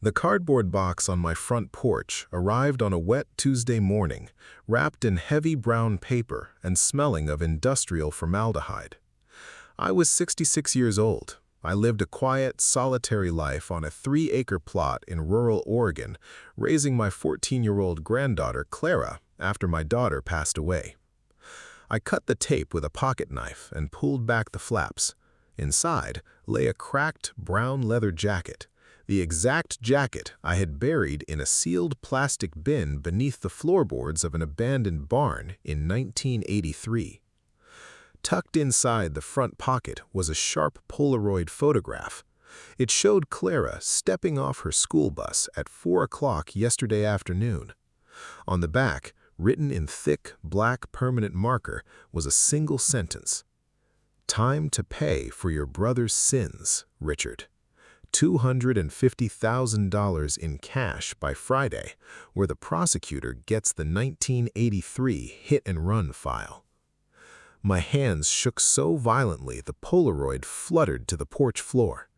The cardboard box on my front porch arrived on a wet Tuesday morning, wrapped in heavy brown paper and smelling of industrial formaldehyde. I was 66 years old. I lived a quiet, solitary life on a 3-acre plot in rural Oregon, raising my 14-year-old granddaughter, Clara, after my daughter passed away. I cut the tape with a pocket knife and pulled back the flaps. Inside lay a cracked brown leather jacket, the exact jacket I had buried in a sealed plastic bin beneath the floorboards of an abandoned barn in 1983. Tucked inside the front pocket was a sharp Polaroid photograph. It showed Clara stepping off her school bus at 4 o'clock yesterday afternoon. On the back, written in thick, black permanent marker, was a single sentence. "Time to pay for your brother's sins, Richard. $250,000 in cash by Friday, where the prosecutor gets the 1983 hit-and-run file." My hands shook so violently the Polaroid fluttered to the porch floor.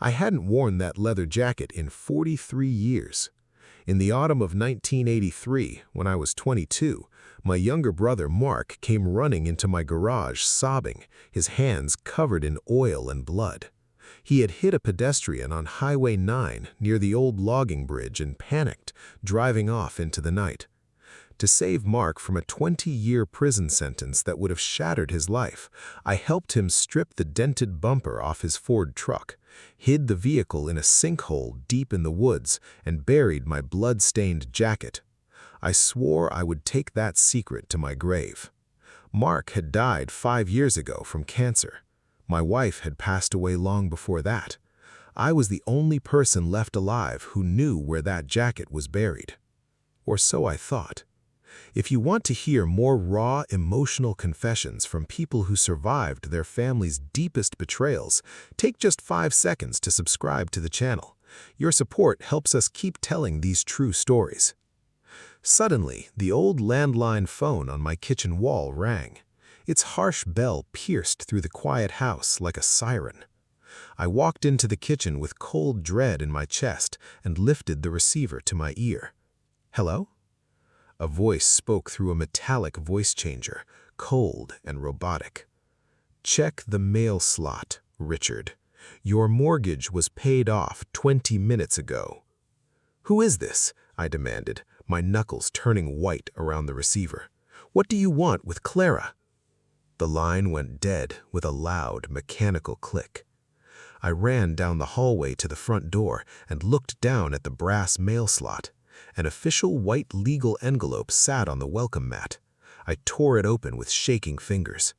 I hadn't worn that leather jacket in 43 years. In the autumn of 1983, when I was 22, my younger brother Mark came running into my garage sobbing, his hands covered in oil and blood. He had hit a pedestrian on Highway 9 near the old logging bridge and panicked, driving off into the night. To save Mark from a 20-year prison sentence that would have shattered his life, I helped him strip the dented bumper off his Ford truck, hid the vehicle in a sinkhole deep in the woods, and buried my blood-stained jacket. I swore I would take that secret to my grave. Mark had died 5 years ago from cancer. My wife had passed away long before that. I was the only person left alive who knew where that jacket was buried. Or so I thought. If you want to hear more raw, emotional confessions from people who survived their family's deepest betrayals, take just 5 seconds to subscribe to the channel. Your support helps us keep telling these true stories. Suddenly, the old landline phone on my kitchen wall rang. Its harsh bell pierced through the quiet house like a siren. I walked into the kitchen with cold dread in my chest and lifted the receiver to my ear. "Hello?" A voice spoke through a metallic voice changer, cold and robotic. "Check the mail slot, Richard. Your mortgage was paid off 20 minutes ago." "Who is this?" I demanded, my knuckles turning white around the receiver. "What do you want with Clara?" The line went dead with a loud, mechanical click. I ran down the hallway to the front door and looked down at the brass mail slot. An official white legal envelope sat on the welcome mat. I tore it open with shaking fingers.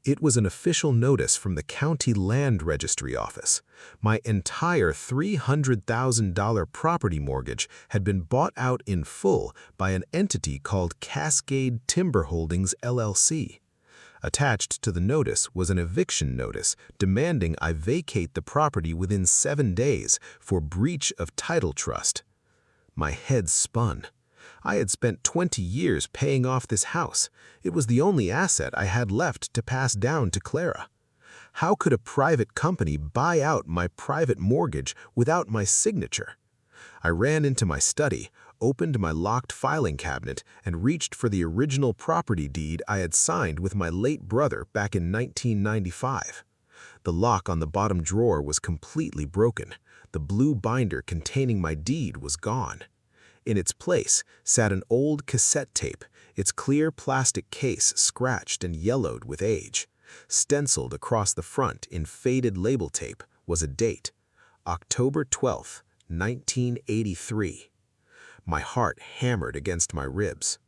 It was an official notice from the county land registry office. My entire $300,000 property mortgage had been bought out in full by an entity called Cascade Timber Holdings, LLC. Attached to the notice was an eviction notice demanding I vacate the property within 7 days for breach of title trust. My head spun. I had spent 20 years paying off this house. It was the only asset I had left to pass down to Clara. How could a private company buy out my private mortgage without my signature? I ran into my study, opened my locked filing cabinet, and reached for the original property deed I had signed with my late brother back in 1995. The lock on the bottom drawer was completely broken. The blue binder containing my deed was gone. In its place sat an old cassette tape, its clear plastic case scratched and yellowed with age. Stenciled across the front in faded label tape was a date, October 12, 1983. My heart hammered against my ribs.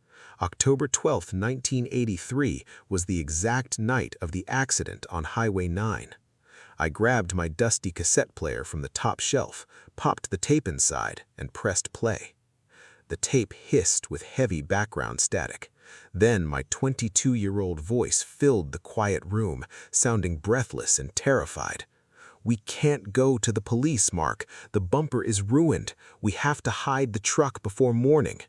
October 12, 1983 was the exact night of the accident on Highway 9. I grabbed my dusty cassette player from the top shelf, popped the tape inside, and pressed play. The tape hissed with heavy background static. Then my 22-year-old voice filled the quiet room, sounding breathless and terrified. "We can't go to the police, Mark. The bumper is ruined. We have to hide the truck before morning."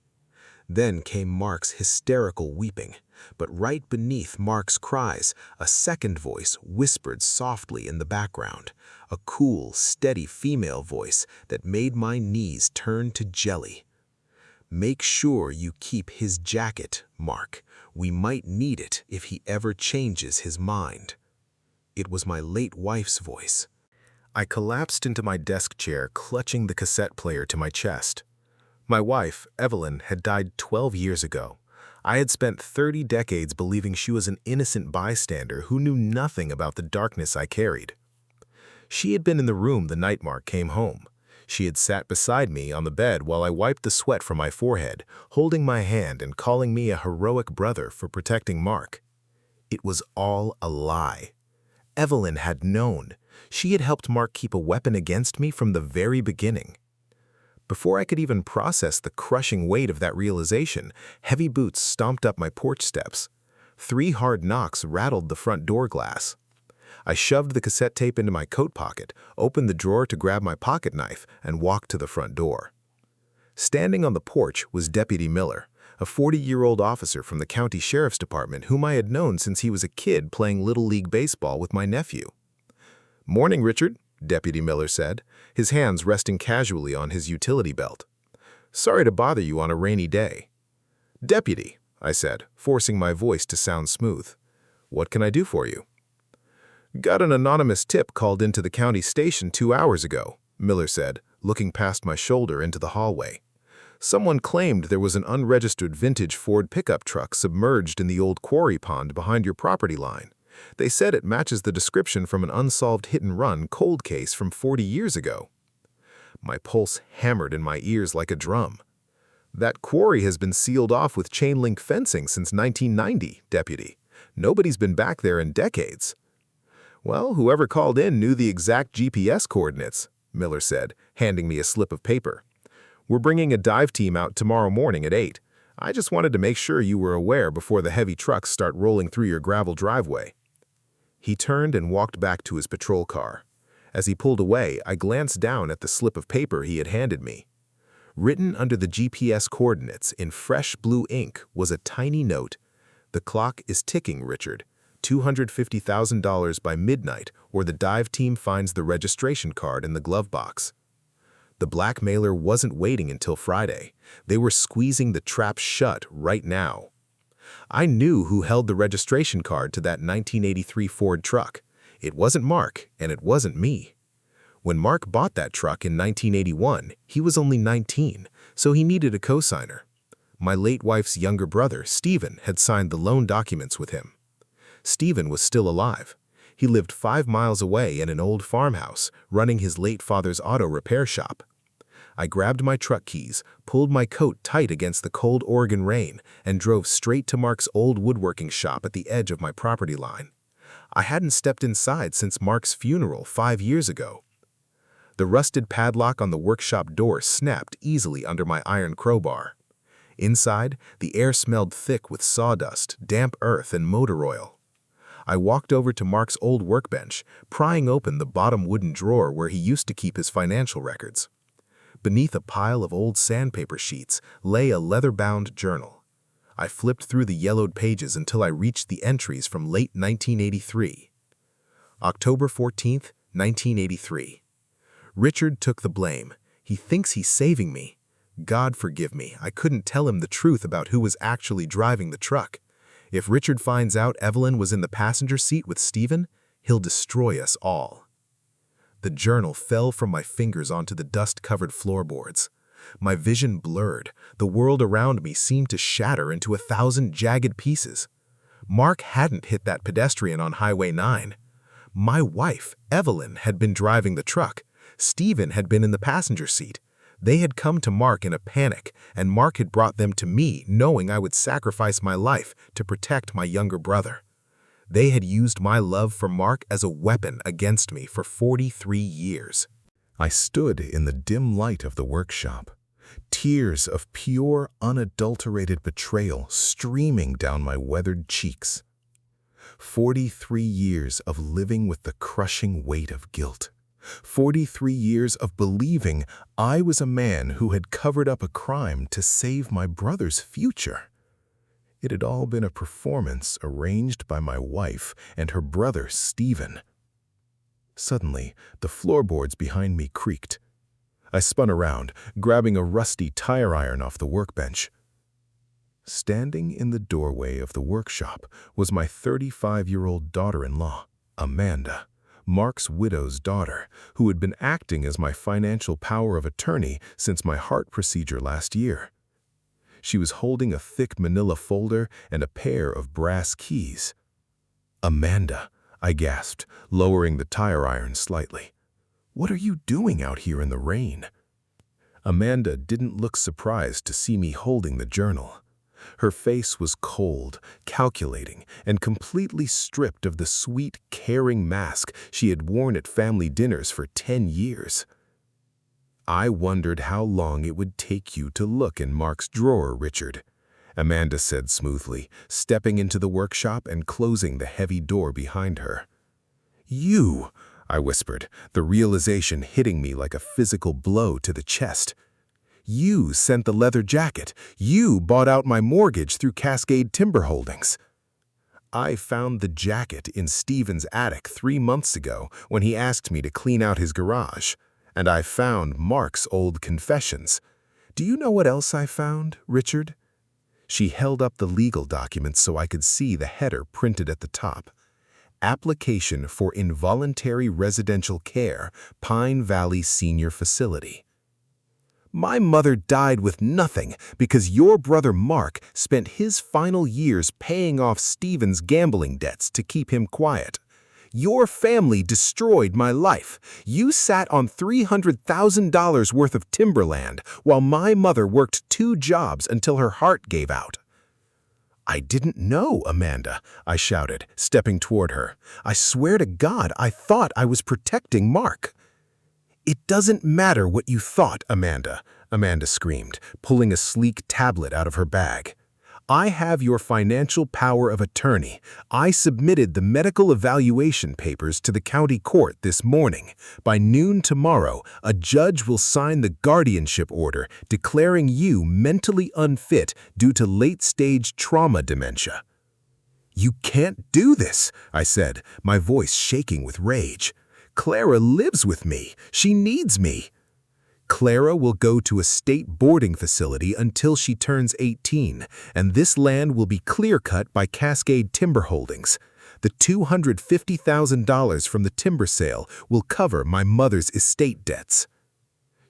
Then came Mark's hysterical weeping. but right beneath Mark's cries, a second voice whispered softly in the background, a cool, steady female voice that made my knees turn to jelly. "Make sure you keep his jacket, Mark. We might need it if he ever changes his mind." It was my late wife's voice. I collapsed into my desk chair, clutching the cassette player to my chest. My wife, Evelyn, had died 12 years ago. I had spent 30 decades believing she was an innocent bystander who knew nothing about the darkness I carried. She had been in the room the night Mark came home. She had sat beside me on the bed while I wiped the sweat from my forehead, holding my hand and calling me a heroic brother for protecting Mark. It was all a lie. Evelyn had known. She had helped Mark keep a weapon against me from the very beginning. Before I could even process the crushing weight of that realization, heavy boots stomped up my porch steps. 3 hard knocks rattled the front door glass. I shoved the cassette tape into my coat pocket, opened the drawer to grab my pocket knife, and walked to the front door. Standing on the porch was Deputy Miller, a 40-year-old officer from the county sheriff's department whom I had known since he was a kid playing Little League baseball with my nephew. "Morning, Richard," Deputy Miller said, his hands resting casually on his utility belt. "Sorry to bother you on a rainy day." "Deputy," I said, forcing my voice to sound smooth. "What can I do for you?" "Got an anonymous tip called into the county station 2 hours ago," Miller said, looking past my shoulder into the hallway. "Someone claimed there was an unregistered vintage Ford pickup truck submerged in the old quarry pond behind your property line. They said it matches the description from an unsolved hit-and-run cold case from 40 years ago." My pulse hammered in my ears like a drum. "That quarry has been sealed off with chain-link fencing since 1990, Deputy. Nobody's been back there in decades." "Well, whoever called in knew the exact GPS coordinates," Miller said, handing me a slip of paper. "We're bringing a dive team out tomorrow morning at 8. I just wanted to make sure you were aware before the heavy trucks start rolling through your gravel driveway." He turned and walked back to his patrol car. As he pulled away, I glanced down at the slip of paper he had handed me. Written under the GPS coordinates in fresh blue ink was a tiny note. "The clock is ticking, Richard. $250,000 by midnight, or the dive team finds the registration card in the glove box." The blackmailer wasn't waiting until Friday. They were squeezing the trap shut right now. I knew who held the registration card to that 1983 Ford truck. It wasn't Mark, and it wasn't me. When Mark bought that truck in 1981, he was only 19, so he needed a cosigner. My late wife's younger brother, Stephen, had signed the loan documents with him. Stephen was still alive. He lived 5 miles away in an old farmhouse, running his late father's auto repair shop. I grabbed my truck keys, pulled my coat tight against the cold Oregon rain, and drove straight to Mark's old woodworking shop at the edge of my property line. I hadn't stepped inside since Mark's funeral 5 years ago. The rusted padlock on the workshop door snapped easily under my iron crowbar. Inside, the air smelled thick with sawdust, damp earth, and motor oil. I walked over to Mark's old workbench, prying open the bottom wooden drawer where he used to keep his financial records. Beneath a pile of old sandpaper sheets lay a leather-bound journal. I flipped through the yellowed pages until I reached the entries from late 1983. October 14th, 1983. "Richard took the blame. He thinks he's saving me. God forgive me, I couldn't tell him the truth about who was actually driving the truck. If Richard finds out Evelyn was in the passenger seat with Stephen, he'll destroy us all." The journal fell from my fingers onto the dust-covered floorboards. My vision blurred. The world around me seemed to shatter into 1,000 jagged pieces. Mark hadn't hit that pedestrian on Highway 9. My wife, Evelyn, had been driving the truck. Stephen had been in the passenger seat. They had come to Mark in a panic, and Mark had brought them to me, knowing I would sacrifice my life to protect my younger brother. They had used my love for Mark as a weapon against me for 43 years. I stood in the dim light of the workshop, tears of pure, unadulterated betrayal streaming down my weathered cheeks. 43 years of living with the crushing weight of guilt. 43 years of believing I was a man who had covered up a crime to save my brother's future. It had all been a performance arranged by my wife and her brother, Stephen. Suddenly, the floorboards behind me creaked. I spun around, grabbing a rusty tire iron off the workbench. Standing in the doorway of the workshop was my 35-year-old daughter-in-law, Amanda, Mark's widow's daughter, who had been acting as my financial power of attorney since my heart procedure last year. She was holding a thick manila folder and a pair of brass keys. "Amanda," I gasped, lowering the tire iron slightly. "What are you doing out here in the rain?" Amanda didn't look surprised to see me holding the journal. Her face was cold, calculating, and completely stripped of the sweet, caring mask she had worn at family dinners for 10 years. "I wondered how long it would take you to look in Mark's drawer, Richard," Amanda said smoothly, stepping into the workshop and closing the heavy door behind her. "You," I whispered, the realization hitting me like a physical blow to the chest. "You sent the leather jacket. You bought out my mortgage through Cascade Timber Holdings." "I found the jacket in Stephen's attic 3 months ago when he asked me to clean out his garage. And I found Mark's old confessions. Do you know what else I found, Richard?" She held up the legal documents so I could see the header printed at the top. "Application for Involuntary Residential Care, Pine Valley Senior Facility." My mother died with nothing because your brother Mark spent his final years paying off Stephen's gambling debts to keep him quiet. Your family destroyed my life. You sat on $300,000 worth of timberland while my mother worked 2 jobs until her heart gave out. "I didn't know, Amanda," I shouted, stepping toward her. "I swear to God, I thought I was protecting Mark." "It doesn't matter what you thought, Amanda," Amanda screamed, pulling a sleek tablet out of her bag. "I have your financial power of attorney. I submitted the medical evaluation papers to the county court this morning. By noon tomorrow, a judge will sign the guardianship order declaring you mentally unfit due to late-stage trauma dementia." "You can't do this," I said, my voice shaking with rage. "Clara lives with me. She needs me." "Clara will go to a state boarding facility until she turns 18, and this land will be clear-cut by Cascade Timber Holdings. The $250,000 from the timber sale will cover my mother's estate debts."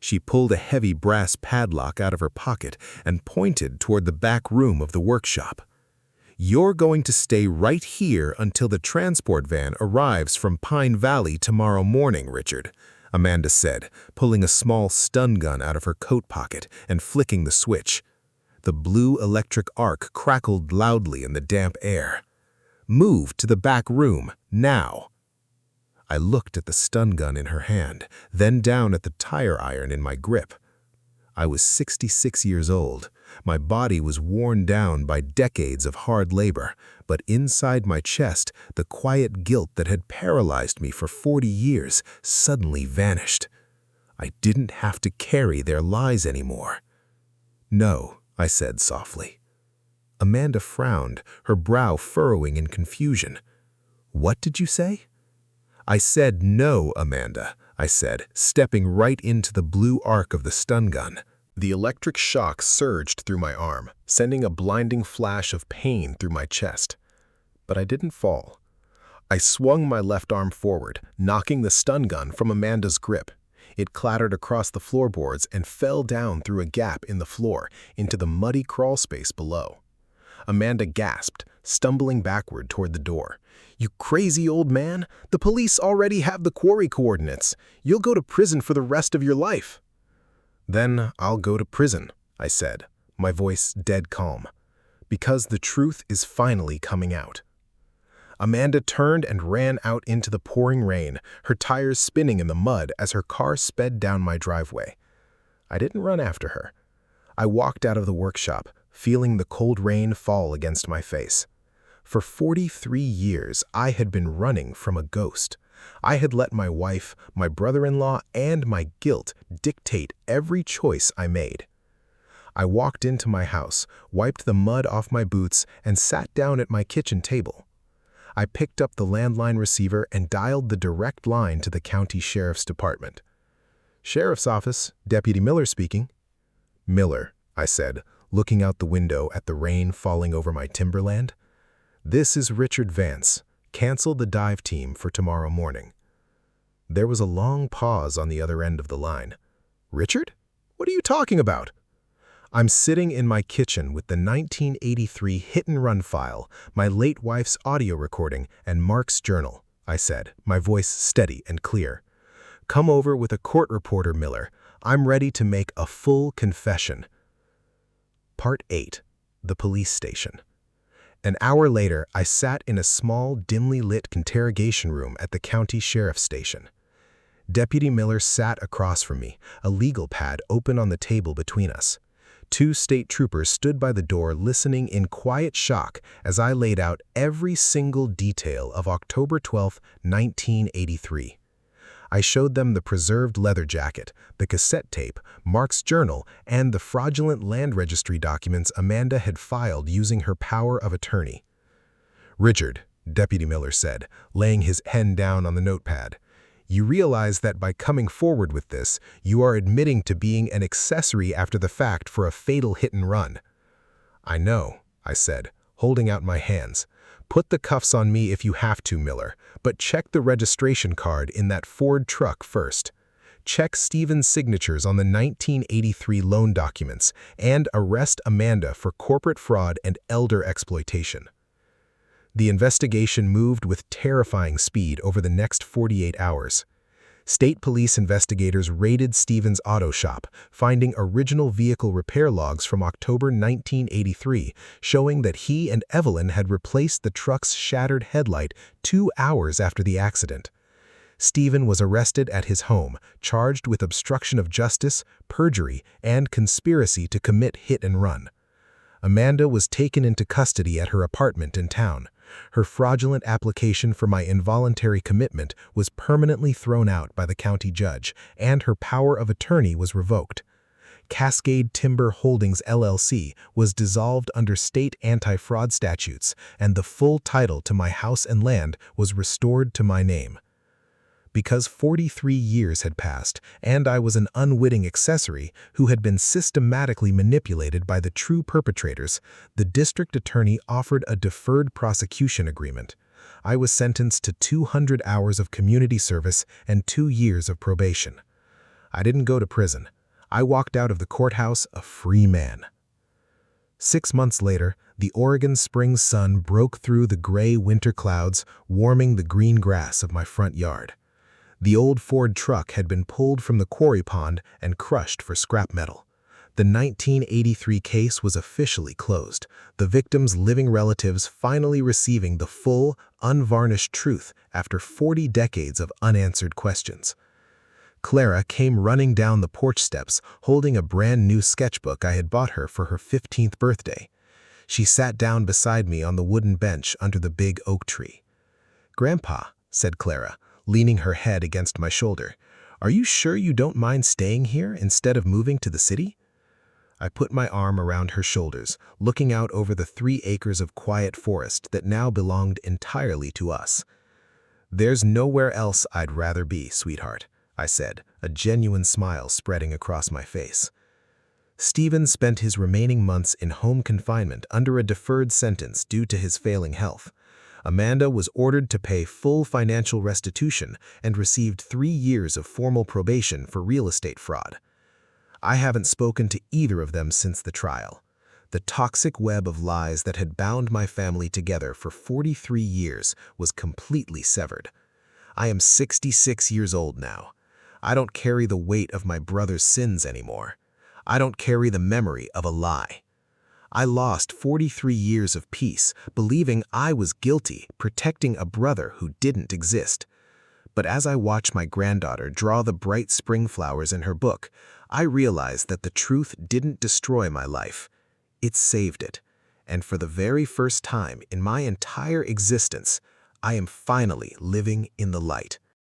She pulled a heavy brass padlock out of her pocket and pointed toward the back room of the workshop. "You're going to stay right here until the transport van arrives from Pine Valley tomorrow morning, Richard," Amanda said, pulling a small stun gun out of her coat pocket and flicking the switch. The blue electric arc crackled loudly in the damp air. "Move to the back room, now." I looked at the stun gun in her hand, then down at the tire iron in my grip. I was 66 years old. My body was worn down by decades of hard labor, but inside my chest, the quiet guilt that had paralyzed me for 40 years suddenly vanished. I didn't have to carry their lies anymore. "No," I said softly. Amanda frowned, her brow furrowing in confusion. "What did you say?" "I said no, Amanda," I said, stepping right into the blue arc of the stun gun. The electric shock surged through my arm, sending a blinding flash of pain through my chest. But I didn't fall. I swung my left arm forward, knocking the stun gun from Amanda's grip. It clattered across the floorboards and fell down through a gap in the floor into the muddy crawl space below. Amanda gasped, stumbling backward toward the door. "You crazy old man! The police already have the quarry coordinates. You'll go to prison for the rest of your life." "Then I'll go to prison," I said, my voice dead calm, "because the truth is finally coming out." Amanda turned and ran out into the pouring rain, her tires spinning in the mud as her car sped down my driveway. I didn't run after her. I walked out of the workshop, feeling the cold rain fall against my face. For 43 years, I had been running from a ghost. I had let my wife, my brother-in-law, and my guilt dictate every choice I made. I walked into my house, wiped the mud off my boots, and sat down at my kitchen table. I picked up the landline receiver and dialed the direct line to the county sheriff's department. "Sheriff's office, Deputy Miller speaking." "Miller," I said, looking out the window at the rain falling over my timberland. "This is Richard Vance. Cancel the dive team for tomorrow morning." There was a long pause on the other end of the line. "Richard? What are you talking about?" "I'm sitting in my kitchen with the 1983 hit-and-run file, my late wife's audio recording, and Mark's journal," I said, my voice steady and clear. "Come over with a court reporter, Miller. I'm ready to make a full confession." Part 8. The Police Station. An hour later, I sat in a small, dimly lit interrogation room at the county sheriff's station. Deputy Miller sat across from me, a legal pad open on the table between us. 2 state troopers stood by the door listening in quiet shock as I laid out every single detail of October 12, 1983. I showed them the preserved leather jacket, the cassette tape, Mark's journal, and the fraudulent land registry documents Amanda had filed using her power of attorney. "Richard," Deputy Miller said, laying his pen down on the notepad, "you realize that by coming forward with this, you are admitting to being an accessory after the fact for a fatal hit-and-run." "I know," I said, holding out my hands. "Put the cuffs on me if you have to, Miller, but check the registration card in that Ford truck first. Check Stephen's signatures on the 1983 loan documents, and arrest Amanda for corporate fraud and elder exploitation." The investigation moved with terrifying speed over the next 48 hours. State police investigators raided Stephen's auto shop, finding original vehicle repair logs from October 1983 showing that he and Evelyn had replaced the truck's shattered headlight 2 hours after the accident. Stephen was arrested at his home, charged with obstruction of justice, perjury, and conspiracy to commit hit-and-run. Amanda was taken into custody at her apartment in town. Her fraudulent application for my involuntary commitment was permanently thrown out by the county judge, and her power of attorney was revoked. Cascade Timber Holdings LLC was dissolved under state anti-fraud statutes, and the full title to my house and land was restored to my name. Because 43 years had passed, and I was an unwitting accessory who had been systematically manipulated by the true perpetrators, the district attorney offered a deferred prosecution agreement. I was sentenced to 200 hours of community service and 2 years of probation. I didn't go to prison. I walked out of the courthouse a free man. 6 months later, the Oregon spring sun broke through the gray winter clouds, warming the green grass of my front yard. The old Ford truck had been pulled from the quarry pond and crushed for scrap metal. The 1983 case was officially closed, the victim's living relatives finally receiving the full, unvarnished truth after 40 decades of unanswered questions. Clara came running down the porch steps, holding a brand new sketchbook I had bought her for her 15th birthday. She sat down beside me on the wooden bench under the big oak tree. "Grandpa," said Clara, leaning her head against my shoulder, "are you sure you don't mind staying here instead of moving to the city?" I put my arm around her shoulders, looking out over the 3 acres of quiet forest that now belonged entirely to us. "There's nowhere else I'd rather be, sweetheart," I said, a genuine smile spreading across my face. Stephen spent his remaining months in home confinement under a deferred sentence due to his failing health. Amanda was ordered to pay full financial restitution and received 3 years of formal probation for real estate fraud. I haven't spoken to either of them since the trial. The toxic web of lies that had bound my family together for 43 years was completely severed. I am 66 years old now. I don't carry the weight of my brother's sins anymore. I don't carry the memory of a lie. I lost 43 years of peace, believing I was guilty, protecting a brother who didn't exist. But as I watch my granddaughter draw the bright spring flowers in her book, I realize that the truth didn't destroy my life. It saved it. And for the very first time in my entire existence, I am finally living in the light.